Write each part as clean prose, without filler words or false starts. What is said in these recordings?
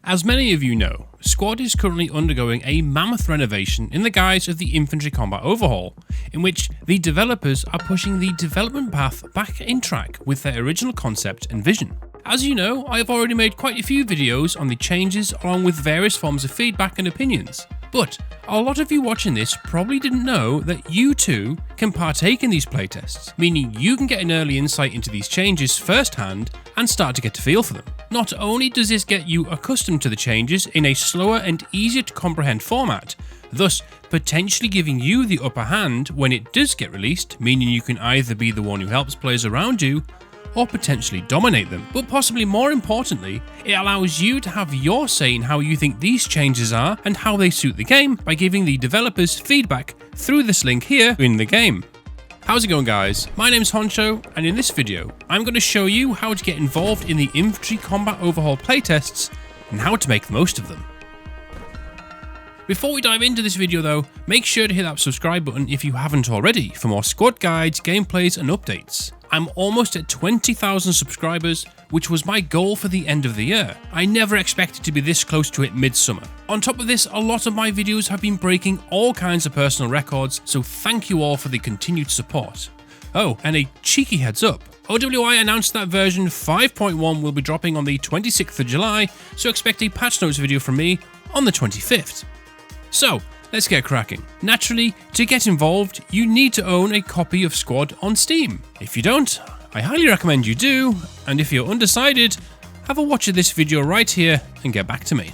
As many of you know, Squad is currently undergoing a mammoth renovation in the guise of the Infantry Combat Overhaul, in which the developers are pushing the development path back in track with their original concept and vision. As you know, I have already made quite a few videos on the changes along with various forms of feedback and opinions. But a lot of you watching this probably didn't know that you too can partake in these playtests, meaning you can get an early insight into these changes firsthand and start to get a feel for them. Not only does this get you accustomed to the changes in a slower and easier to comprehend format, thus potentially giving you the upper hand when it does get released, meaning you can either be the one who helps players around you or potentially dominate them. But possibly more importantly, it allows you to have your say in how you think these changes are and how they suit the game by giving the developers feedback through this link here in the game. How's it going, guys? My name's Honcho, and in this video I'm going to show you how to get involved in the Infantry Combat Overhaul playtests and how to make the most of them. Before we dive into this video though, make sure to hit that subscribe button if you haven't already for more squad guides, gameplays and updates. I'm almost at 20,000 subscribers, which was my goal for the end of the year. I never expected to be this close to it mid-summer. On top of this, a lot of my videos have been breaking all kinds of personal records, so thank you all for the continued support. Oh, and a cheeky heads up. OWI announced that version 5.1 will be dropping on the 26th of July, so expect a patch notes video from me on the 25th. So, let's get cracking. Naturally, to get involved, you need to own a copy of Squad on Steam. If you don't, I highly recommend you do, and if you're undecided, have a watch of this video right here and get back to me.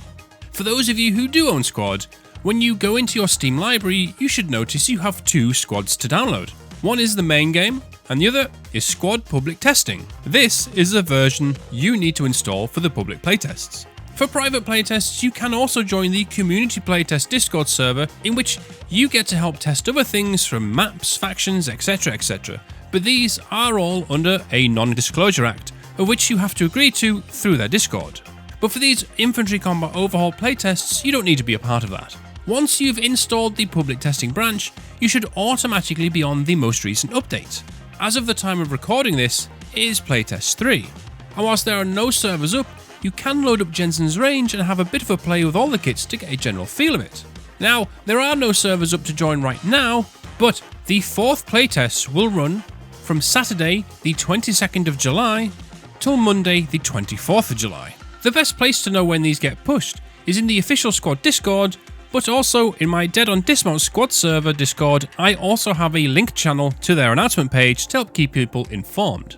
For those of you who do own Squad, when you go into your Steam library, you should notice you have two squads to download. One is the main game, and the other is Squad Public Testing. This is the version you need to install for the public playtests. For private playtests, you can also join the Community Playtest Discord server, in which you get to help test other things from maps, factions, etc. But these are all under a non-disclosure act, of which you have to agree to through their Discord. But for these Infantry Combat Overhaul playtests, you don't need to be a part of that. Once you've installed the public testing branch, you should automatically be on the most recent update. As of the time of recording this, it is Playtest 3. And whilst there are no servers up, you can load up Jensen's range and have a bit of a play with all the kits to get a general feel of it. Now, there are no servers up to join right now, but the fourth playtest will run from Saturday the 22nd of July till Monday the 24th of July. The best place to know when these get pushed is in the official Squad Discord, but also in my Dead on Dismount Squad server Discord. I also have a link channel to their announcement page to help keep people informed.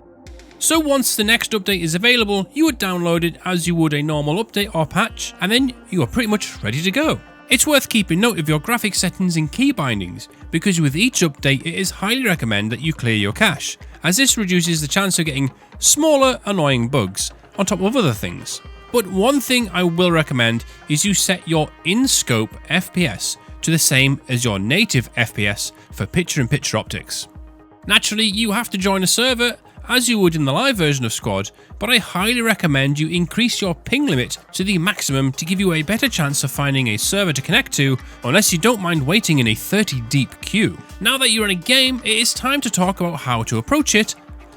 So once the next update is available, you would download it as you would a normal update or patch, and then you are pretty much ready to go. It's worth keeping note of your graphics settings and key bindings, because with each update it is highly recommended that you clear your cache, as this reduces the chance of getting smaller annoying bugs, on top of other things. But one thing I will recommend is you set your in-scope FPS to the same as your native FPS for picture-in-picture optics. Naturally, you have to join a server, as you would in the live version of Squad, but I highly recommend you increase your ping limit to the maximum to give you a better chance of finding a server to connect to, unless you don't mind waiting in a 30 deep queue. Now that you're in a game, it is time to talk about how to approach it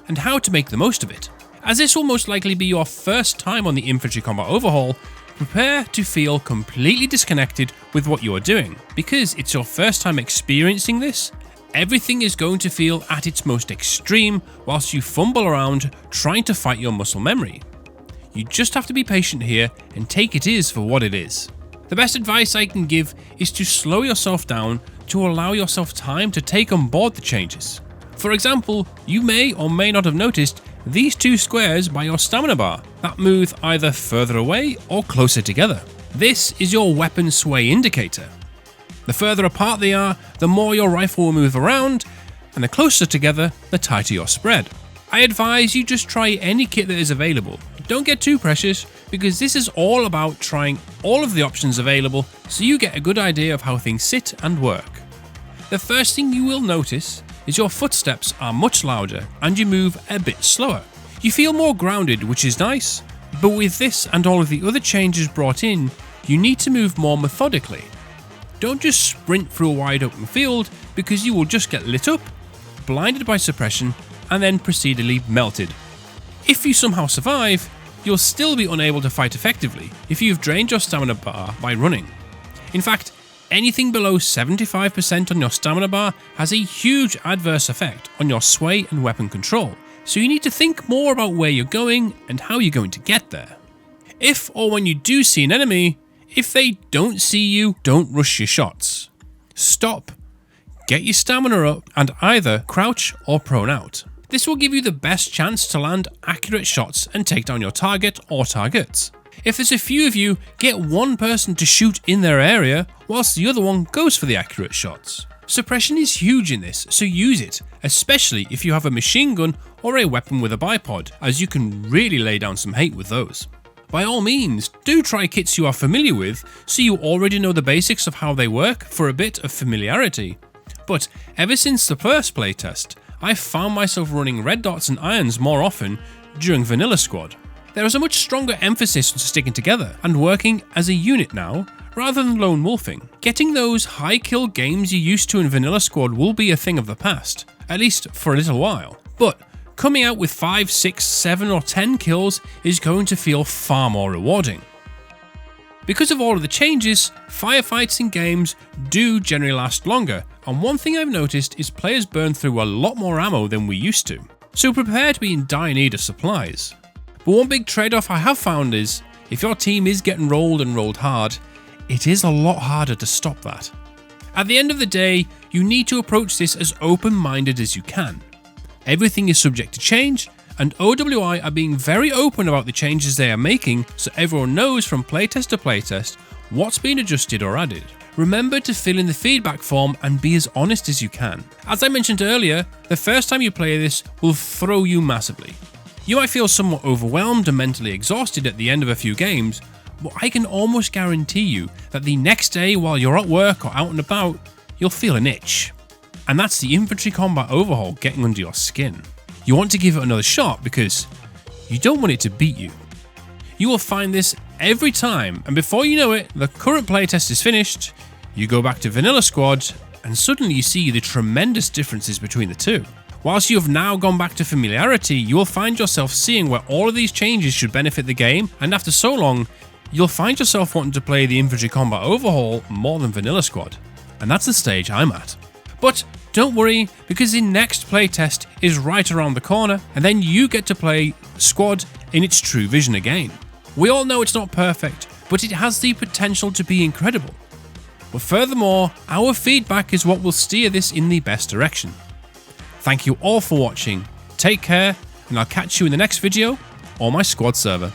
and how to make the most of it. As this will most likely be your first time on the Infantry Combat Overhaul, prepare to feel completely disconnected with what you are doing, because it's your first time experiencing this. Everything is going to feel at its most extreme whilst you fumble around trying to fight your muscle memory. You just have to be patient here and take it is for what it is. The best advice I can give is to slow yourself down to allow yourself time to take on board the changes. For example, you may or may not have noticed these two squares by your stamina bar that move either further away or closer together. This is your weapon sway indicator. The further apart they are, the more your rifle will move around, and the closer together, the tighter your spread. I advise you just try any kit that is available. Don't get too precious, because this is all about trying all of the options available so you get a good idea of how things sit and work. The first thing you will notice is your footsteps are much louder and you move a bit slower. You feel more grounded, which is nice, but with this and all of the other changes brought in, you need to move more methodically. Don't just sprint through a wide open field, because you will just get lit up, blinded by suppression, and then proceedingly melted. If you somehow survive, you'll still be unable to fight effectively if you've drained your stamina bar by running. In fact, anything below 75% on your stamina bar has a huge adverse effect on your sway and weapon control, so you need to think more about where you're going and how you're going to get there. If or when you do see an enemy, if they don't see you, don't rush your shots. Stop, get your stamina up, and either crouch or prone out. This will give you the best chance to land accurate shots and take down your target or targets. If there's a few of you, get one person to shoot in their area whilst the other one goes for the accurate shots. Suppression is huge in this, so use it, especially if you have a machine gun or a weapon with a bipod, as you can really lay down some hate with those. By all means, do try kits you are familiar with so you already know the basics of how they work for a bit of familiarity. But ever since the first playtest, I've found myself running red dots and irons more often during Vanilla Squad. There is a much stronger emphasis on sticking together and working as a unit now, rather than lone wolfing. Getting those high kill games you used to in Vanilla Squad will be a thing of the past, at least for a little while. But coming out with 5, 6, 7 or 10 kills is going to feel far more rewarding. Because of all of the changes, firefights in games do generally last longer, and one thing I've noticed is players burn through a lot more ammo than we used to, so prepare to be in dire need of supplies. But one big trade-off I have found is, if your team is getting rolled and rolled hard, it is a lot harder to stop that. At the end of the day, you need to approach this as open-minded as you can. Everything is subject to change, and OWI are being very open about the changes they are making so everyone knows from playtest to playtest what's been adjusted or added. Remember to fill in the feedback form and be as honest as you can. As I mentioned earlier, the first time you play this will throw you massively. You might feel somewhat overwhelmed and mentally exhausted at the end of a few games, but I can almost guarantee you that the next day while you're at work or out and about, you'll feel an itch. And that's the Infantry Combat Overhaul getting under your skin. You want to give it another shot because you don't want it to beat you. You will find this every time, and before you know it, the current playtest is finished, you go back to Vanilla Squad, and suddenly you see the tremendous differences between the two. Whilst you have now gone back to familiarity, you will find yourself seeing where all of these changes should benefit the game, and after so long, you'll find yourself wanting to play the Infantry Combat Overhaul more than Vanilla Squad. And that's the stage I'm at. But don't worry, because the next playtest is right around the corner, and then you get to play Squad in its true vision again. We all know it's not perfect, but it has the potential to be incredible. But furthermore, our feedback is what will steer this in the best direction. Thank you all for watching, take care, and I'll catch you in the next video or my Squad server.